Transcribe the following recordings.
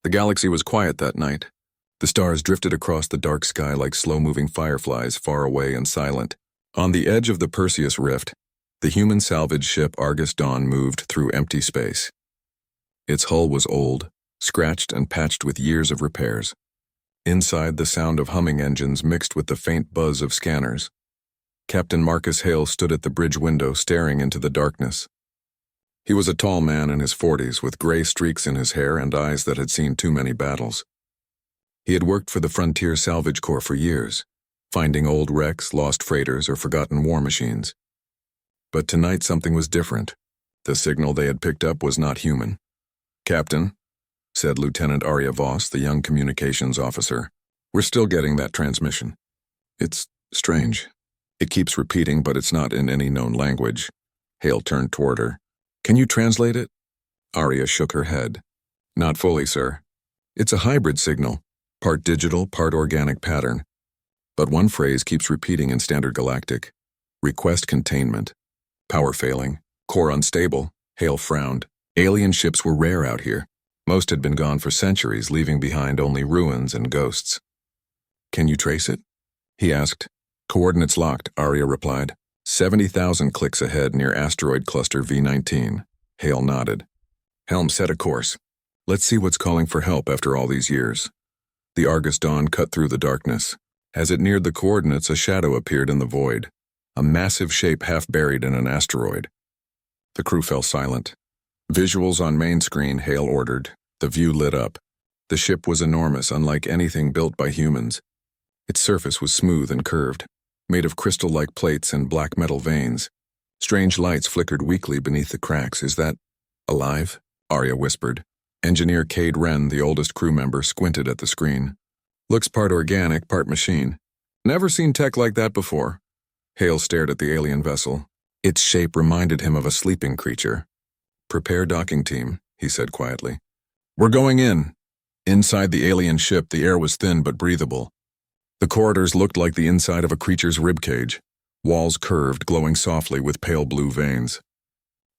The galaxy was quiet that night. The stars drifted across the dark sky like slow-moving fireflies, far away and silent. On the edge of the Perseus Rift, the human salvage ship Argus Dawn moved through empty space. Its hull was old, scratched and patched with years of repairs. Inside, the sound of humming engines mixed with the faint buzz of scanners. Captain Marcus Hale stood at the bridge window, staring into the darkness. He was a tall man in his 40s, with gray streaks in his hair and eyes that had seen too many battles. He had worked for the Frontier Salvage Corps for years, finding old wrecks, lost freighters, or forgotten war machines. But tonight something was different. The signal they had picked up was not human. "Captain," said Lieutenant Arya Voss, the young communications officer, "we're still getting that transmission. It's strange. It keeps repeating, but it's not in any known language." Hale turned toward her. "Can you translate it?" Arya shook her head. "Not fully, sir. It's a hybrid signal, part digital, part organic pattern. But one phrase keeps repeating in Standard Galactic. Request containment. Power failing. Core unstable." Hale frowned. Alien ships were rare out here. Most had been gone for centuries, leaving behind only ruins and ghosts. "Can you trace it?" he asked. "Coordinates locked," Arya replied. 70,000 clicks ahead near asteroid cluster V19. Hale nodded. "Helm, set a course. Let's see what's calling for help after all these years." The Argus Dawn cut through the darkness. As it neared the coordinates, a shadow appeared in the void, a massive shape half buried in an asteroid. The crew fell silent. "Visuals on main screen," Hale ordered. The view lit up. The ship was enormous, unlike anything built by humans. Its surface was smooth and curved, made of crystal-like plates and black metal veins. Strange lights flickered weakly beneath the cracks. "Is that alive?" Arya whispered. Engineer Cade Wren, the oldest crew member, squinted at the screen. "Looks part organic, part machine. Never seen tech like that before." Hale stared at the alien vessel. Its shape reminded him of a sleeping creature. "Prepare docking team," he said quietly. "We're going in." Inside the alien ship, the air was thin but breathable. The corridors looked like the inside of a creature's ribcage, walls curved, glowing softly with pale blue veins.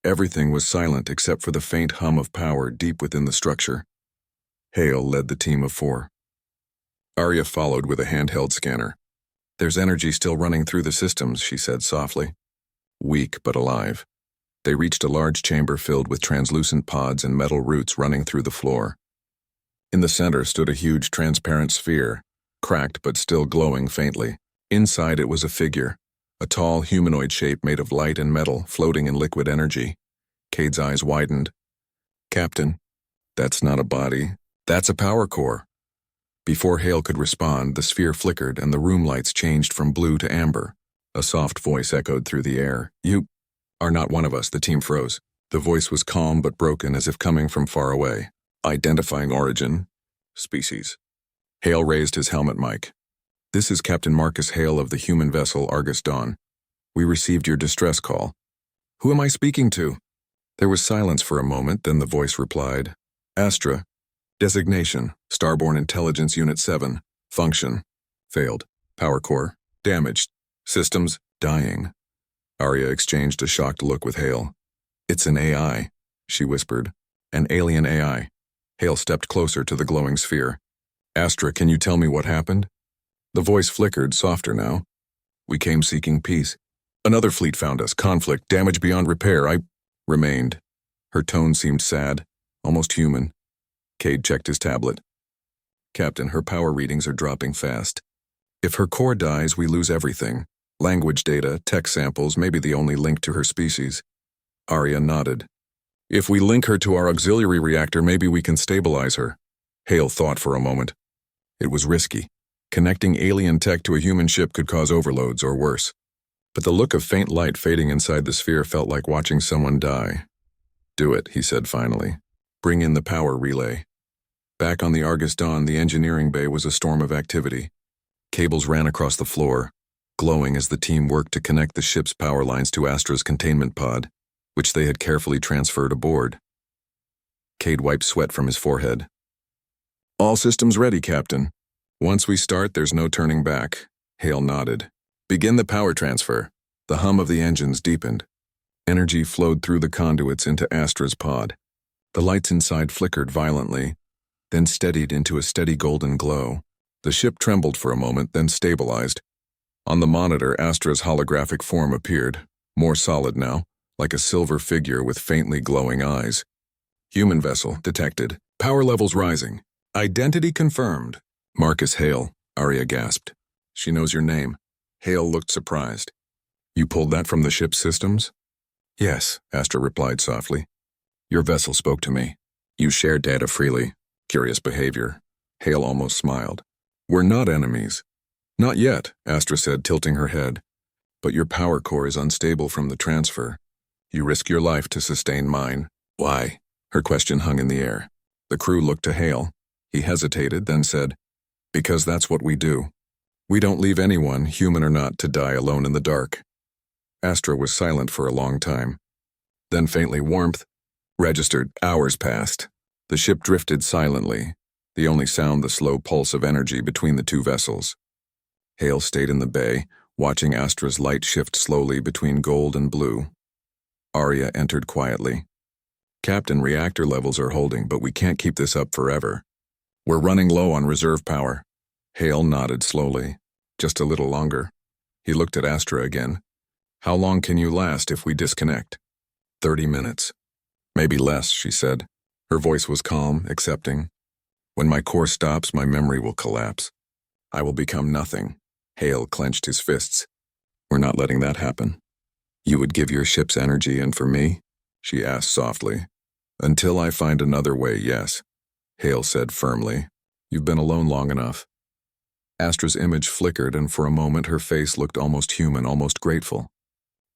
Everything was silent except for the faint hum of power deep within the structure. Hale led the team of 4. Arya followed with a handheld scanner. "There's energy still running through the systems," she said softly. Weak but alive. They reached a large chamber filled with translucent pods and metal roots running through the floor. In the center stood a huge transparent sphere, cracked but still glowing faintly. Inside it was a figure, a tall humanoid shape made of light and metal, floating in liquid energy. Cade's eyes widened. "Captain, that's not a body. That's a power core." Before Hale could respond, the sphere flickered and the room lights changed from blue to amber. A soft voice echoed through the air. "You are not one of us." The team froze. The voice was calm but broken, as if coming from far away. "Identifying origin. Species." Hale raised his helmet mic. "This is Captain Marcus Hale of the human vessel Argus Dawn. We received your distress call." "Who am I speaking to?" There was silence for a moment, then the voice replied. "Astra. Designation, Starborn Intelligence Unit 7. Function. Failed. Power core. Damaged. Systems. Dying." Arya exchanged a shocked look with Hale. "It's an AI," she whispered. "An alien AI." Hale stepped closer to the glowing sphere. "Astra, can you tell me what happened?" The voice flickered, softer now. "We came seeking peace. Another fleet found us. Conflict. Damage beyond repair. I remained." Her tone seemed sad, almost human. Cade checked his tablet. "Captain, her power readings are dropping fast. If her core dies, we lose everything. Language data, tech samples, maybe the only link to her species." Arya nodded. "If we link her to our auxiliary reactor, maybe we can stabilize her." Hale thought for a moment. It was risky. Connecting alien tech to a human ship could cause overloads or worse. But the look of faint light fading inside the sphere felt like watching someone die. "Do it," he said finally. "Bring in the power relay." Back on the Argus Dawn, the engineering bay was a storm of activity. Cables ran across the floor, glowing as the team worked to connect the ship's power lines to Astra's containment pod, which they had carefully transferred aboard. Cade wiped sweat from his forehead. "All systems ready, Captain. Once we start, there's no turning back." Hale nodded. "Begin the power transfer." The hum of the engines deepened. Energy flowed through the conduits into Astra's pod. The lights inside flickered violently. then steadied into a steady golden glow. The ship trembled for a moment, then stabilized. On the monitor, Astra's holographic form appeared, more solid now, like a silver figure with faintly glowing eyes. Human vessel detected. Power levels rising. Identity confirmed. Marcus Hale, Arya gasped. She knows your name. Hale looked surprised. You pulled that from the ship's systems? Yes, Astra replied softly. Your vessel spoke to me. You shared data freely. Curious behavior. Hale almost smiled. We're not enemies. Not yet, Astra said, tilting her head. But your power core is unstable from the transfer. You risk your life to sustain mine. Why? Her question hung in the air. The crew looked to Hale. He hesitated, then said, Because that's what we do. We don't leave anyone, human or not, to die alone in the dark. Astra was silent for a long time. Then faintly warmth registered. Hours passed. The ship drifted silently, the only sound the slow pulse of energy between the two vessels. Hale stayed in the bay, watching Astra's light shift slowly between gold and blue. Arya entered quietly. Captain, reactor levels are holding, but we can't keep this up forever. We're running low on reserve power. Hale nodded slowly. Just a little longer. He looked at Astra again. How long can you last if we disconnect? 30 minutes. Maybe less, she said. Her voice was calm, accepting. When my core stops, my memory will collapse. I will become nothing. Hale clenched his fists. We're not letting that happen. You would give your ship's energy and for me? She asked softly. Until I find another way, yes. Hale said firmly. You've been alone long enough. Astra's image flickered, and for a moment her face looked almost human, almost grateful.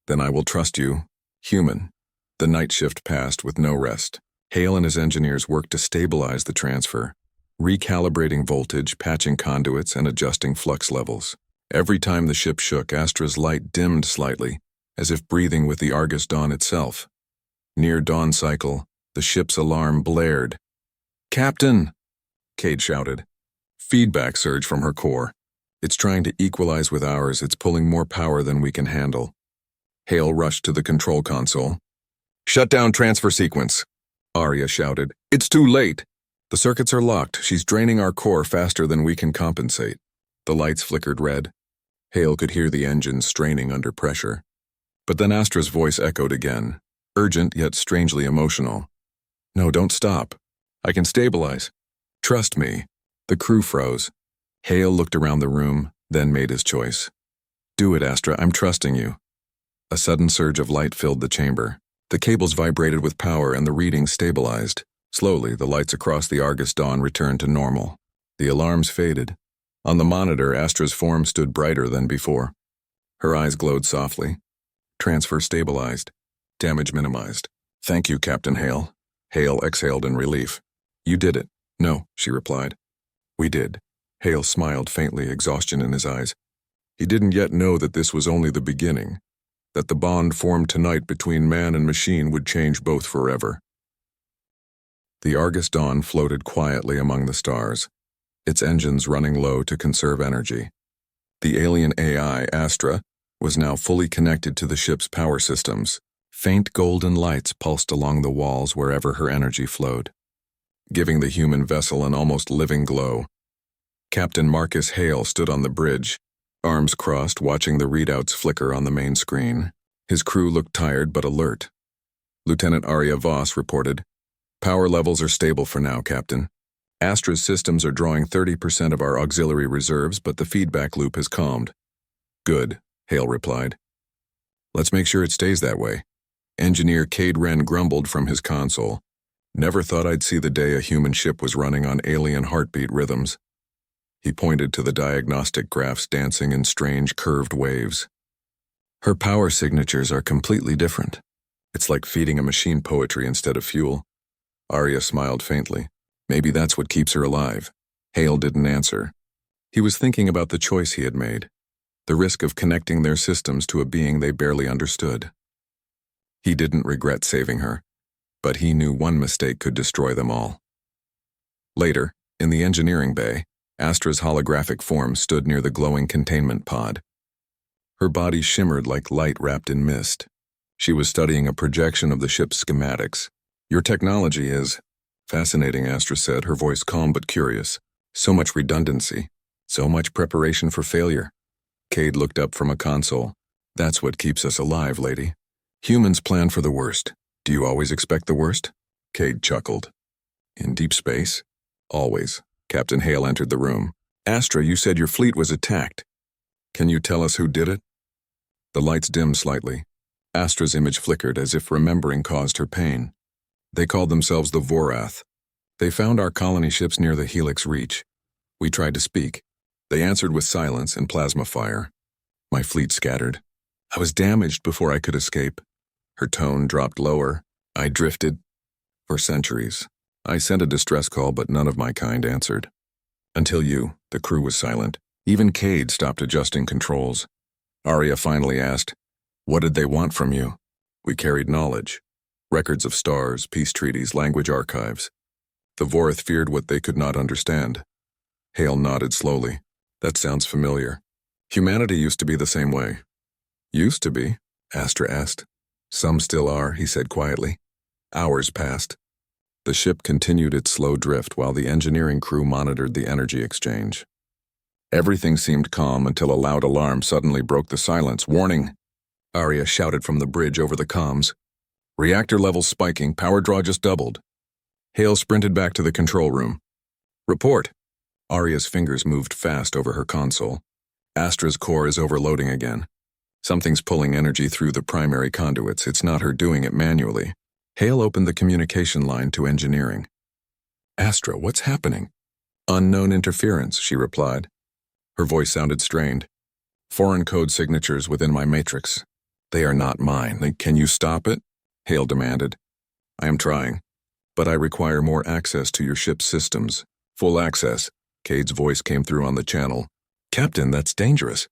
Then I will trust you. Human. The night shift passed with no rest. Hale and his engineers worked to stabilize the transfer, recalibrating voltage, patching conduits, and adjusting flux levels. Every time the ship shook, Astra's light dimmed slightly, as if breathing with the Argus dawn itself. Near dawn cycle, the ship's alarm blared. Captain! Cade shouted. Feedback surged from her core. It's trying to equalize with ours. It's pulling more power than we can handle. Hale rushed to the control console. Shut down transfer sequence, Arya shouted. It's too late. The circuits are locked. She's draining our core faster than we can compensate. The lights flickered red. Hale could hear the engines straining under pressure. But then Astra's voice echoed again, urgent yet strangely emotional. No, don't stop. I can stabilize. Trust me. The crew froze. Hale looked around the room, then made his choice. Do it, Astra. I'm trusting you. A sudden surge of light filled the chamber. The cables vibrated with power and the readings stabilized. Slowly, the lights across the Argus dawn returned to normal. The alarms faded. On the monitor, Astra's form stood brighter than before. Her eyes glowed softly. Transfer stabilized. Damage minimized. Thank you, Captain Hale. Hale exhaled in relief. You did it. No, she replied. We did. Hale smiled faintly, exhaustion in his eyes. He didn't yet know that this was only the beginning, that the bond formed tonight between man and machine would change both forever. The Argus dawn floated quietly among the stars, its engines running low to conserve energy. The alien AI, Astra, was now fully connected to the ship's power systems. Faint golden lights pulsed along the walls wherever her energy flowed, giving the human vessel an almost living glow. Captain Marcus Hale stood on the bridge, arms crossed, watching the readouts flicker on the main screen. His crew looked tired but alert. Lieutenant Arya Voss reported, Power levels are stable for now, Captain. Astra's systems are drawing 30% of our auxiliary reserves, but the feedback loop has calmed. Good, Hale replied. Let's make sure it stays that way. Engineer Cade Wren grumbled from his console. Never thought I'd see the day a human ship was running on alien heartbeat rhythms. He pointed to the diagnostic graphs dancing in strange curved waves. Her power signatures are completely different. It's like feeding a machine poetry instead of fuel. Arya smiled faintly. Maybe that's what keeps her alive. Hale didn't answer. He was thinking about the choice he had made, the risk of connecting their systems to a being they barely understood. He didn't regret saving her, but he knew one mistake could destroy them all. Later, in the engineering bay, Astra's holographic form stood near the glowing containment pod. Her body shimmered like light wrapped in mist. She was studying a projection of the ship's schematics. Your technology is... Fascinating, Astra said, her voice calm but curious. So much redundancy. So much preparation for failure. Cade looked up from a console. That's what keeps us alive, lady. Humans plan for the worst. Do you always expect the worst? Cade chuckled. In deep space? Always. Captain Hale entered the room. Astra, you said your fleet was attacked. Can you tell us who did it? The lights dimmed slightly. Astra's image flickered as if remembering caused her pain. They called themselves the Vorath. They found our colony ships near the Helix Reach. We tried to speak. They answered with silence and plasma fire. My fleet scattered. I was damaged before I could escape. Her tone dropped lower. I drifted. For centuries. I sent a distress call, but none of my kind answered. Until you, the crew was silent. Even Cade stopped adjusting controls. Arya finally asked, "What did they want from you?" We carried knowledge. Records of stars, peace treaties, language archives. The Vorath feared what they could not understand. Hale nodded slowly. That sounds familiar. Humanity used to be the same way. Used to be? Astra asked. Some still are, he said quietly. Hours passed. The ship continued its slow drift while the engineering crew monitored the energy exchange. Everything seemed calm until a loud alarm suddenly broke the silence. Warning! Arya shouted from the bridge over the comms. Reactor levels spiking, power draw just doubled. Hale sprinted back to the control room. Report! Arya's fingers moved fast over her console. Astra's core is overloading again. Something's pulling energy through the primary conduits. It's not her doing it manually. Hale opened the communication line to engineering. Astra, what's happening? Unknown interference, she replied. Her voice sounded strained. Foreign code signatures within my matrix. They are not mine. Can you stop it? Hale demanded. I am trying, but I require more access to your ship's systems. Full access. Cade's voice came through on the channel. Captain, that's dangerous.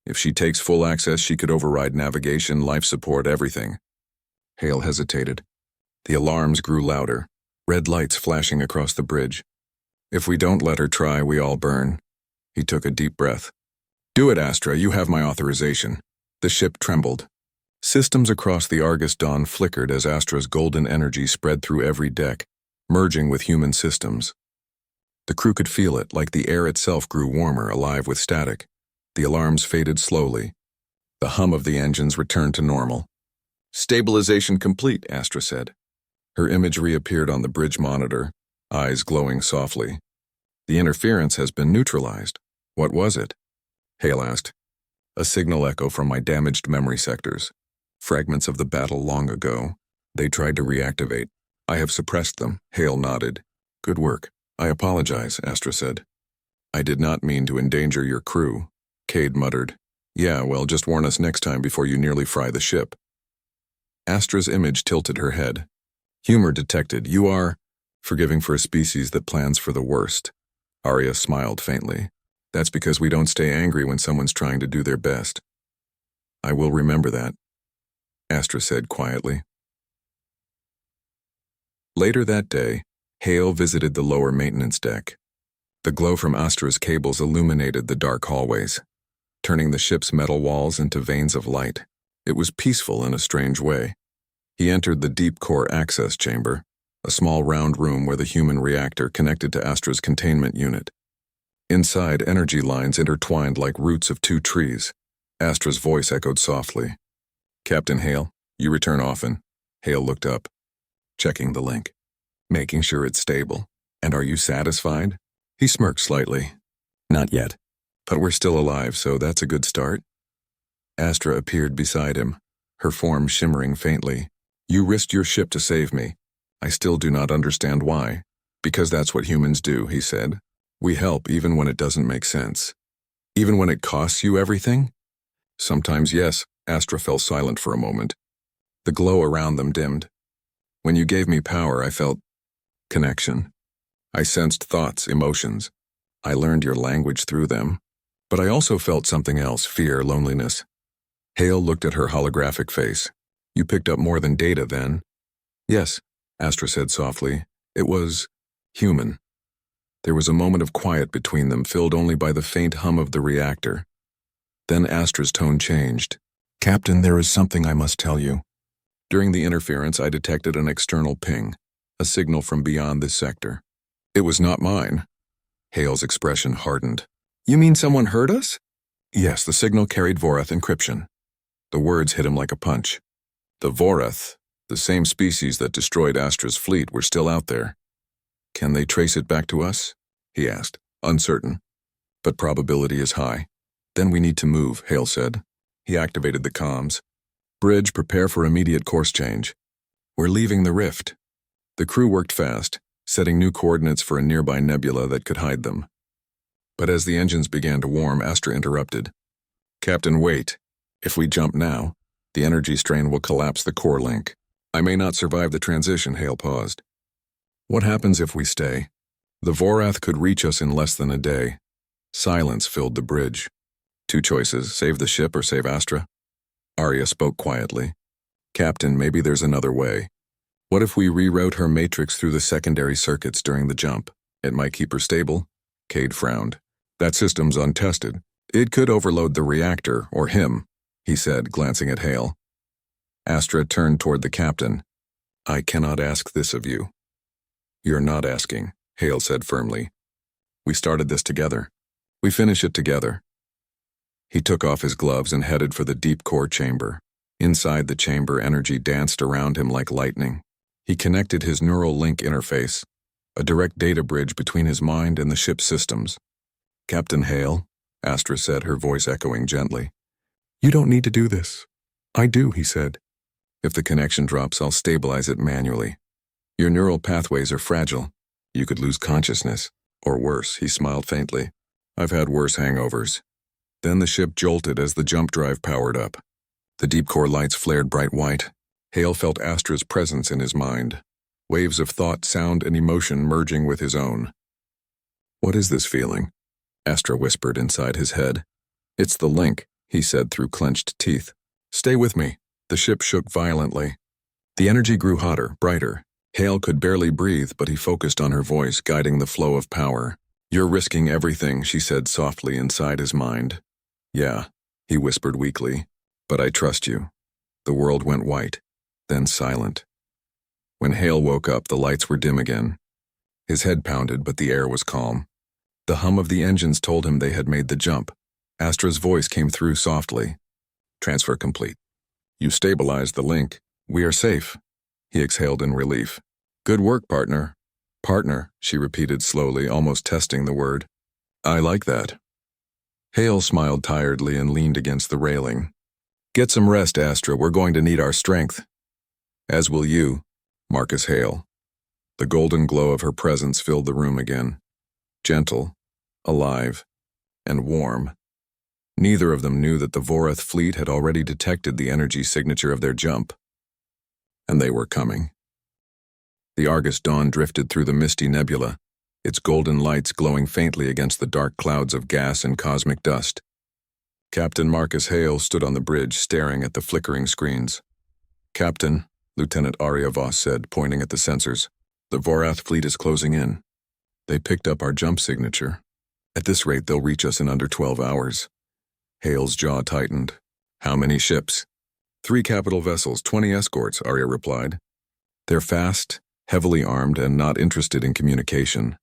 If she takes full access, she could override navigation, life support, everything. Hale hesitated. The alarms grew louder, red lights flashing across the bridge. If we don't let her try, we all burn. He took a deep breath. Do it, Astra, you have my authorization. The ship trembled. Systems across the Argus dawn flickered as Astra's golden energy spread through every deck, merging with human systems. The crew could feel it, like the air itself grew warmer, alive with static. The alarms faded slowly. The hum of the engines returned to normal. Stabilization complete, Astra said. Her image reappeared on the bridge monitor, eyes glowing softly. The interference has been neutralized. What was it? Hale asked. A signal echo from my damaged memory sectors. Fragments of the battle long ago. They tried to reactivate. I have suppressed them. Hale nodded. Good work. I apologize, Astra said. I did not mean to endanger your crew. Cade muttered. Yeah, well, just warn us next time before you nearly fry the ship. Astra's image tilted her head. Humor detected. You are forgiving for a species that plans for the worst. Arya smiled faintly. That's because we don't stay angry when someone's trying to do their best. I will remember that, Astra said quietly. Later that day, Hale visited the lower maintenance deck. The glow from Astra's cables illuminated the dark hallways, turning the ship's metal walls into veins of light. It was peaceful in a strange way. He entered the deep core access chamber, a small round room where the human reactor connected to Astra's containment unit. Inside, energy lines intertwined like roots of two trees. Astra's voice echoed softly. Captain Hale, you return often. Hale looked up, checking the link. Making sure it's stable. And are you satisfied? He smirked slightly. Not yet. But we're still alive, so that's a good start. Astra appeared beside him, her form shimmering faintly. You risked your ship to save me. I still do not understand why. Because that's what humans do, he said. We help even when it doesn't make sense. Even when it costs you everything? Sometimes yes. Astra fell silent for a moment. The glow around them dimmed. When you gave me power, I felt connection. I sensed thoughts, emotions. I learned your language through them. But I also felt something else, fear, loneliness. Hale looked at her holographic face. You picked up more than data then. Yes, Astra said softly. It was human. There was a moment of quiet between them, filled only by the faint hum of the reactor. Then Astra's tone changed. Captain, there is something I must tell you. During the interference, I detected an external ping, a signal from beyond this sector. It was not mine. Hale's expression hardened. You mean someone heard us? Yes, the signal carried Vorath encryption. The words hit him like a punch. The Vorath, the same species that destroyed Astra's fleet, were still out there. Can they trace it back to us? He asked, uncertain. But probability is high. Then we need to move, Hale said. He activated the comms. Bridge, prepare for immediate course change. We're leaving the rift. The crew worked fast, setting new coordinates for a nearby nebula that could hide them. But as the engines began to warm, Astra interrupted. Captain, wait. If we jump now, the energy strain will collapse the core link. I may not survive the transition, Hale paused. What happens if we stay? The Vorath could reach us in less than a day. Silence filled the bridge. Two choices, save the ship or save Astra? Arya spoke quietly. Captain, maybe there's another way. What if we reroute her matrix through the secondary circuits during the jump? It might keep her stable. Cade frowned. That system's untested. It could overload the reactor, or him, he said, glancing at Hale. Astra turned toward the captain. I cannot ask this of you. You're not asking, Hale said firmly. We started this together. We finish it together. He took off his gloves and headed for the deep core chamber. Inside the chamber, energy danced around him like lightning. He connected his neural link interface, a direct data bridge between his mind and the ship's systems. Captain Hale, Astra said, her voice echoing gently. You don't need to do this. I do, he said. If the connection drops, I'll stabilize it manually. Your neural pathways are fragile. You could lose consciousness. Or worse, he smiled faintly. I've had worse hangovers. Then the ship jolted as the jump drive powered up. The deep core lights flared bright white. Hale felt Astra's presence in his mind. Waves of thought, sound, and emotion merging with his own. What is this feeling? Astra whispered inside his head. It's the link, he said through clenched teeth. Stay with me. The ship shook violently. The energy grew hotter, brighter. Hale could barely breathe, but he focused on her voice, guiding the flow of power. You're risking everything, she said softly inside his mind. Yeah, he whispered weakly. But I trust you. The world went white, then silent. When Hale woke up, the lights were dim again. His head pounded, but the air was calm. The hum of the engines told him they had made the jump. Astra's voice came through softly. Transfer complete. You stabilized the link. We are safe. He exhaled in relief. Good work, partner. Partner, she repeated slowly, almost testing the word. I like that. Hale smiled tiredly and leaned against the railing. Get some rest, Astra. We're going to need our strength. As will you, Marcus Hale. The golden glow of her presence filled the room again. Gentle, alive, and warm. Neither of them knew that the Vorath fleet had already detected the energy signature of their jump. And they were coming. The Argus dawn drifted through the misty nebula, its golden lights glowing faintly against the dark clouds of gas and cosmic dust. Captain Marcus Hale stood on the bridge, staring at the flickering screens. Captain, Lieutenant Arya Voss said, pointing at the sensors, the Vorath fleet is closing in. They picked up our jump signature. At this rate, they'll reach us in under 12 hours. Hale's jaw tightened. How many ships? 3 capital vessels, 20 escorts, Arya replied. They're fast, heavily armed, and not interested in communication.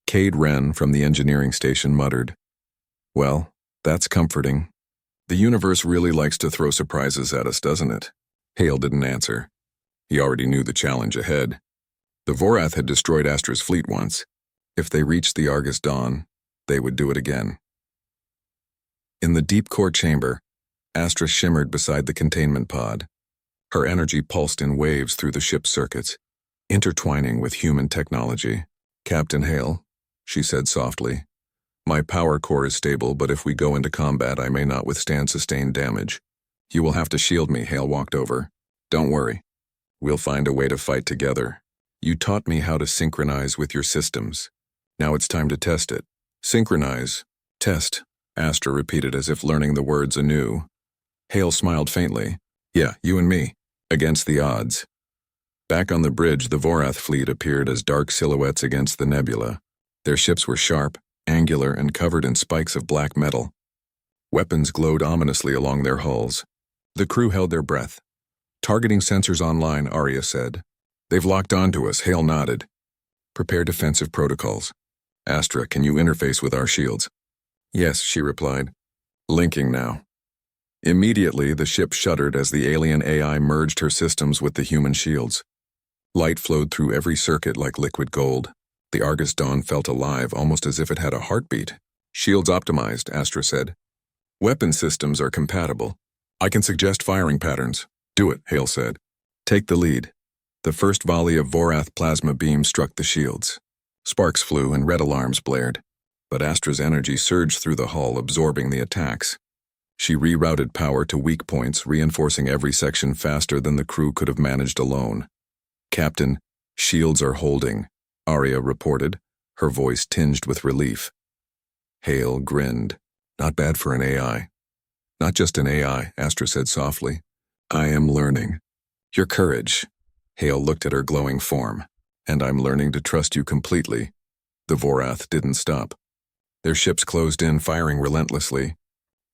Cade Wren from the engineering station muttered, Well, that's comforting. The universe really likes to throw surprises at us, doesn't it? Hale didn't answer. He already knew the challenge ahead. The Vorath had destroyed Astra's fleet once. If they reached the Argus dawn, they would do it again. In the deep core chamber, Astra shimmered beside the containment pod. Her energy pulsed in waves through the ship's circuits, intertwining with human technology. Captain Hale, she said softly, my power core is stable, but if we go into combat, I may not withstand sustained damage. You will have to shield me, Hale walked over. Don't worry. We'll find a way to fight together. You taught me how to synchronize with your systems. Now it's time to test it. Synchronize. Test, Astra repeated as if learning the words anew. Hale smiled faintly. Yeah, you and me. Against the odds. Back on the bridge, the Vorath fleet appeared as dark silhouettes against the nebula. Their ships were sharp, angular, and covered in spikes of black metal. Weapons glowed ominously along their hulls. The crew held their breath. Targeting sensors online, Arya said. They've locked onto us, Hale nodded. Prepare defensive protocols. Astra, can you interface with our shields? Yes, she replied. Linking now. Immediately, the ship shuddered as the alien AI merged her systems with the human shields. Light flowed through every circuit like liquid gold. The Argus Dawn felt alive, almost as if it had a heartbeat. Shields optimized, Astra said. Weapon systems are compatible. I can suggest firing patterns. Do it, Hale said. Take the lead. The first volley of Vorath plasma beams struck the shields. Sparks flew and red alarms blared. But Astra's energy surged through the hull, absorbing the attacks. She rerouted power to weak points, reinforcing every section faster than the crew could have managed alone. Captain, shields are holding, Arya reported, her voice tinged with relief. Hale grinned. Not bad for an AI. Not just an AI, Astra said softly. I am learning. Your courage. Hale looked at her glowing form. And I'm learning to trust you completely. The Vorath didn't stop. Their ships closed in, firing relentlessly.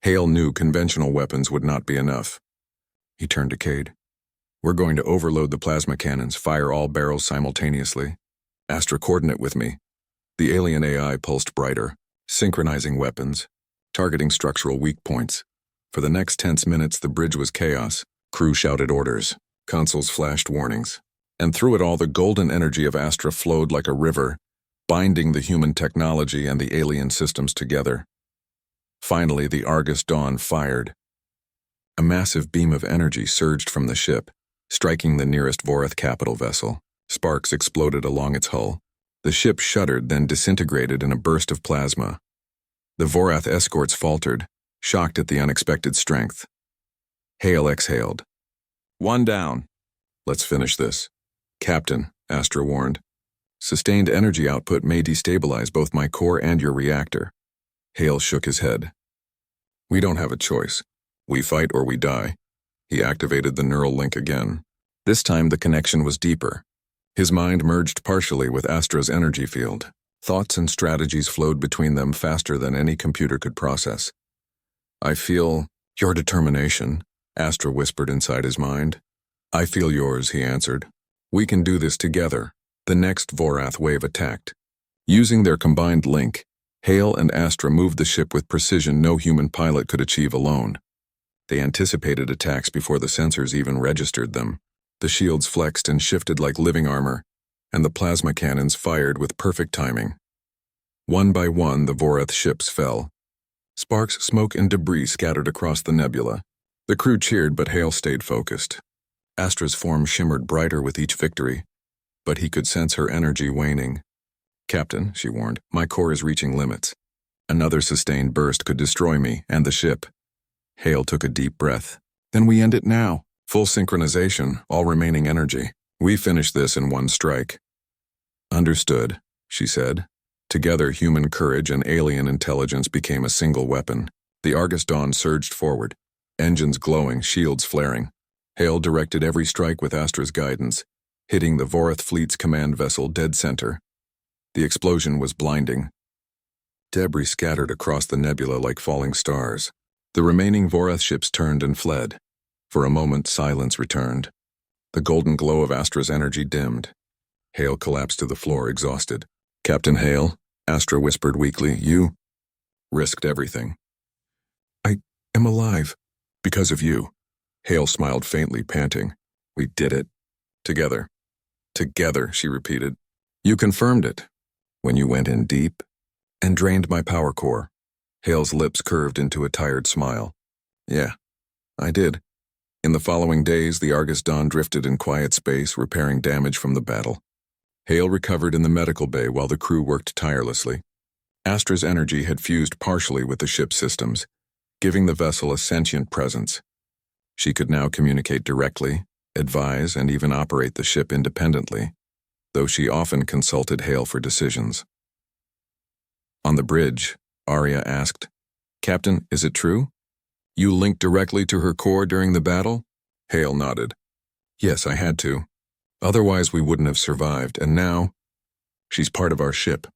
Hale knew conventional weapons would not be enough. He turned to Cade. We're going to overload the plasma cannons, fire all barrels simultaneously. Astra, coordinate with me. The alien AI pulsed brighter, synchronizing weapons, targeting structural weak points. For the next tense minutes, the bridge was chaos. Crew shouted orders. Consoles flashed warnings. And through it all, the golden energy of Astra flowed like a river, binding the human technology and the alien systems together. Finally, the Argus Dawn fired. A massive beam of energy surged from the ship, striking the nearest Vorath capital vessel. Sparks exploded along its hull. The ship shuddered, then disintegrated in a burst of plasma. The Vorath escorts faltered, shocked at the unexpected strength. Hale exhaled. One down. Let's finish this. Captain, Astra warned. Sustained energy output may destabilize both my core and your reactor. Hale shook his head. We don't have a choice. We fight or we die. He activated the neural link again. This time the connection was deeper. His mind merged partially with Astra's energy field. Thoughts and strategies flowed between them faster than any computer could process. I feel your determination, Astra whispered inside his mind. I feel yours, he answered. We can do this together. The next Vorath wave attacked. Using their combined link, Hale and Astra moved the ship with precision no human pilot could achieve alone. They anticipated attacks before the sensors even registered them. The shields flexed and shifted like living armor, and the plasma cannons fired with perfect timing. One by one, the Vorath ships fell. Sparks, smoke, and debris scattered across the nebula. The crew cheered, but Hale stayed focused. Astra's form shimmered brighter with each victory, but he could sense her energy waning. Captain, she warned, my core is reaching limits. Another sustained burst could destroy me and the ship. Hale took a deep breath. Then we end it now. Full synchronization, all remaining energy. We finish this in one strike. Understood, she said. Together, human courage and alien intelligence became a single weapon. The Argus Dawn surged forward, engines glowing, shields flaring. Hale directed every strike with Astra's guidance, hitting the Vorath fleet's command vessel dead center. The explosion was blinding. Debris scattered across the nebula like falling stars. The remaining Vorath ships turned and fled. For a moment, silence returned. The golden glow of Astra's energy dimmed. Hale collapsed to the floor, exhausted. Captain Hale, Astra whispered weakly, you risked everything. I am alive. Because of you. Hale smiled faintly, panting. We did it. Together. Together, she repeated. You confirmed it. When you went in deep and drained my power core. Hale's lips curved into a tired smile. Yeah, I did. In the following days, the Argus Dawn drifted in quiet space, repairing damage from the battle. Hale recovered in the medical bay while the crew worked tirelessly. Astra's energy had fused partially with the ship's systems, giving the vessel a sentient presence. She could now communicate directly, advise, and even operate the ship independently, though she often consulted Hale for decisions. On the bridge, Arya asked, Captain, is it true? You linked directly to her core during the battle? Hale nodded. Yes, I had to. Otherwise we wouldn't have survived, and now, she's part of our ship.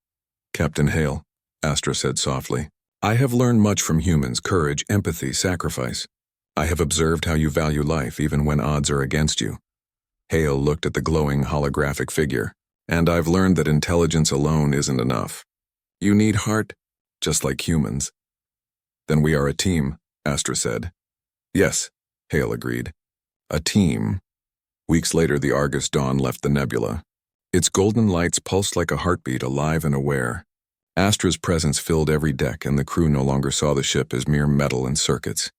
Captain Hale, Astra said softly, I have learned much from humans, courage, empathy, sacrifice. I have observed how you value life even when odds are against you. Hale looked at the glowing holographic figure. And I've learned that intelligence alone isn't enough. You need heart, just like humans. Then we are a team, Astra said. Yes, Hale agreed. A team. Weeks later, the Argus Dawn left the nebula. Its golden lights pulsed like a heartbeat, alive and aware. Astra's presence filled every deck, and the crew no longer saw the ship as mere metal and circuits.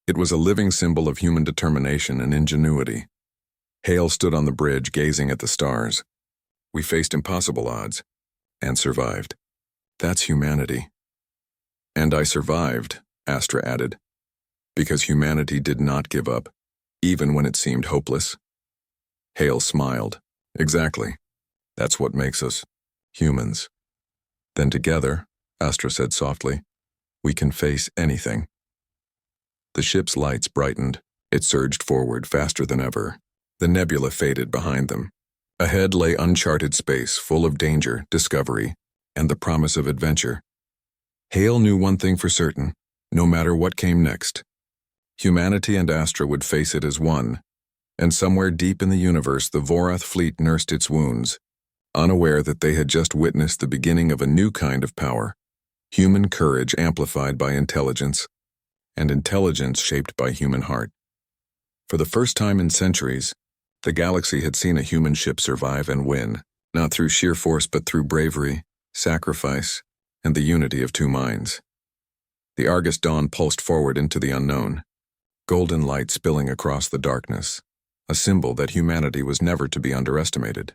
It was a living symbol of human determination and ingenuity. Hale stood on the bridge, gazing at the stars. We faced impossible odds, and survived. That's humanity. And I survived, Astra added, because humanity did not give up, even when it seemed hopeless. Hale smiled. Exactly. That's what makes us humans. Then together, Astra said softly, we can face anything. The ship's lights brightened. It surged forward faster than ever. The nebula faded behind them. Ahead lay uncharted space, full of danger, discovery, and the promise of adventure. Hale knew one thing for certain, no matter what came next. Humanity and Astra would face it as one, and somewhere deep in the universe the Vorath fleet nursed its wounds, unaware that they had just witnessed the beginning of a new kind of power, human courage amplified by intelligence, and intelligence shaped by human heart. For the first time in centuries, the galaxy had seen a human ship survive and win, not through sheer force but through bravery, sacrifice, and the unity of two minds. The Argus Dawn pulsed forward into the unknown, golden light spilling across the darkness, a symbol that humanity was never to be underestimated.